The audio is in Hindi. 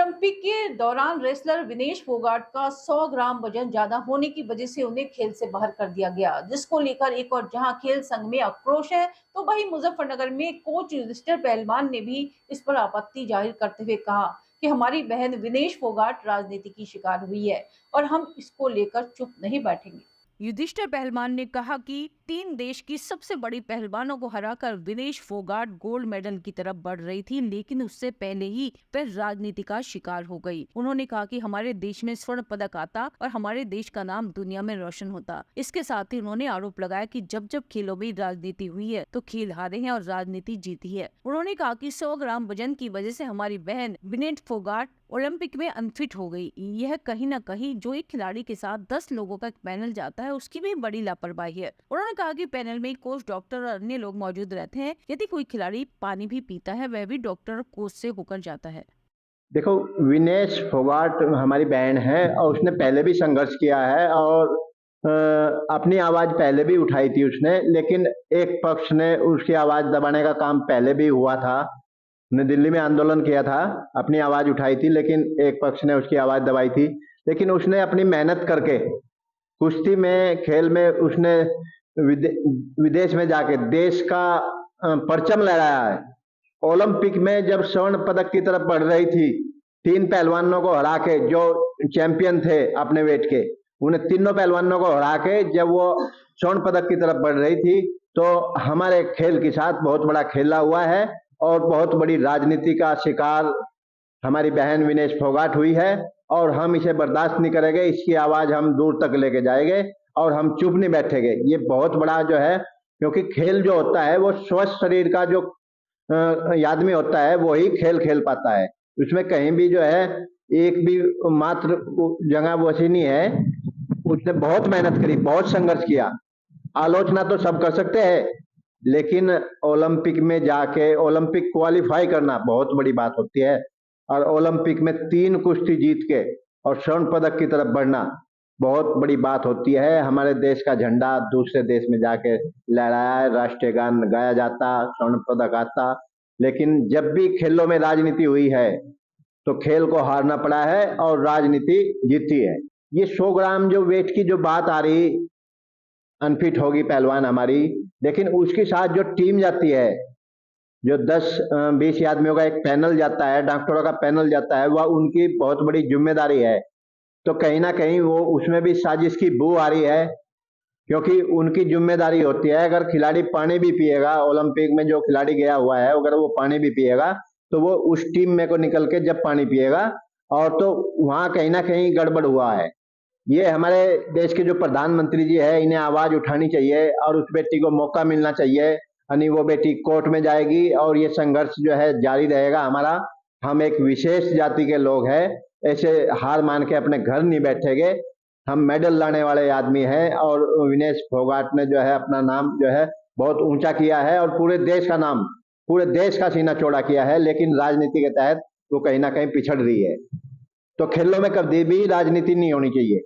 ओलंपिक के दौरान रेसलर विनेश फोगाट का 100 ग्राम वजन ज्यादा होने की वजह से उन्हें खेल से बाहर कर दिया गया, जिसको लेकर एक और जहां खेल संघ में आक्रोश है, तो वहीं मुजफ्फरनगर में कोच युधिष्ठिर पहलवान ने भी इस पर आपत्ति जाहिर करते हुए कहा कि हमारी बहन विनेश फोगाट राजनीति की शिकार हुई है और हम इसको लेकर चुप नहीं बैठेंगे। युधिष्ठिर पहलवान ने कहा कि 3 देश की सबसे बड़ी पहलवानों को हराकर विनेश फोगाट गोल्ड मेडल की तरफ बढ़ रही थी, लेकिन उससे पहले ही वह राजनीति का शिकार हो गई। उन्होंने कहा कि हमारे देश में स्वर्ण पदक आता और हमारे देश का नाम दुनिया में रोशन होता। इसके साथ ही उन्होंने आरोप लगाया कि जब जब खेलों में राजनीति हुई है तो खेल हारे हैं और राजनीति जीती है। उन्होंने कहा कि 100 ग्राम वजन की वजह से हमारी बहन विनेश फोगाट ओलंपिक में अनफिट हो गई। यह कहीं न कहीं जो एक खिलाड़ी के साथ 10 लोगों का एक पैनल जाता है, उसकी भी बड़ी लापरवाही है। उन्होंने कहा कि पैनल में कोच, डॉक्टर और अन्य लोग मौजूद रहते हैं। यदि कोई खिलाड़ी पानी भी पीता है, वह भी डॉक्टर और कोच से होकर जाता है। देखो, विनेश फोगाट हमारी बहन है और उसने पहले भी संघर्ष किया है और अपनी आवाज पहले भी उठाई थी उसने, लेकिन एक पक्ष ने उसकी आवाज दबाने का काम पहले भी हुआ था। ने दिल्ली में आंदोलन किया था, अपनी आवाज उठाई थी, लेकिन एक पक्ष ने उसकी आवाज दबाई थी। लेकिन उसने अपनी मेहनत करके कुश्ती में, खेल में उसने विदेश में जाके देश का परचम लहराया है। ओलंपिक में जब स्वर्ण पदक की तरफ बढ़ रही थी, 3 पहलवानों को हरा के, जो चैंपियन थे अपने वेट के, उन्हें तीनों पहलवानों को हरा के जब वो स्वर्ण पदक की तरफ बढ़ रही थी, तो हमारे खेल के साथ बहुत बड़ा खेला हुआ है और बहुत बड़ी राजनीति का शिकार हमारी बहन विनेश फोगाट हुई है और हम इसे बर्दाश्त नहीं करेंगे। इसकी आवाज हम दूर तक लेके जाएंगे और हम चुप नहीं बैठेंगे। ये बहुत बड़ा जो है, क्योंकि खेल जो होता है वो स्वस्थ शरीर का जो आदमी होता है वही खेल खेल पाता है। उसमें कहीं भी जो है एक भी मात्र जगह वैसी नहीं है। उसने बहुत मेहनत करी, बहुत संघर्ष किया। आलोचना तो सब कर सकते हैं, लेकिन ओलंपिक में जाके ओलंपिक क्वालिफाई करना बहुत बड़ी बात होती है और ओलंपिक में 3 कुश्ती जीत के और स्वर्ण पदक की तरफ बढ़ना बहुत बड़ी बात होती है। हमारे देश का झंडा दूसरे देश में जाके लहराया है, राष्ट्रीय गान गाया जाता, स्वर्ण पदक आता। लेकिन जब भी खेलों में राजनीति हुई है तो खेल को हारना पड़ा है और राजनीति जीती है। ये 100 ग्राम जो वेट की जो बात आ रही, अनफिट होगी पहलवान हमारी, लेकिन उसके साथ जो टीम जाती है, जो 10-20 आदमियों का एक पैनल जाता है, डॉक्टरों का पैनल जाता है, वह उनकी बहुत बड़ी जिम्मेदारी है। तो कहीं ना कहीं वो उसमें भी साजिश की बू आ रही है, क्योंकि उनकी जिम्मेदारी होती है। अगर खिलाड़ी पानी भी पिएगा, ओलंपिक में जो खिलाड़ी गया हुआ है, अगर वो पानी भी पिएगा तो वो उस टीम में को निकल के जब पानी पिएगा, और तो वहां कहीं ना कहीं गड़बड़ हुआ है। ये हमारे देश के जो प्रधानमंत्री जी है, इन्हें आवाज उठानी चाहिए और उस बेटी को मौका मिलना चाहिए। यानी वो बेटी कोर्ट में जाएगी और ये संघर्ष जो है जारी रहेगा हमारा। हम एक विशेष जाति के लोग हैं, ऐसे हार मान के अपने घर नहीं बैठेंगे। हम मेडल लाने वाले आदमी हैं और विनेश फोगाट ने जो है अपना नाम जो है बहुत ऊंचा किया है और पूरे देश का नाम, पूरे देश का सीना चौड़ा किया है। लेकिन राजनीति के तहत वो कहीं ना कहीं पिछड़ रही है। तो खेलों में कभी भी राजनीति नहीं होनी चाहिए।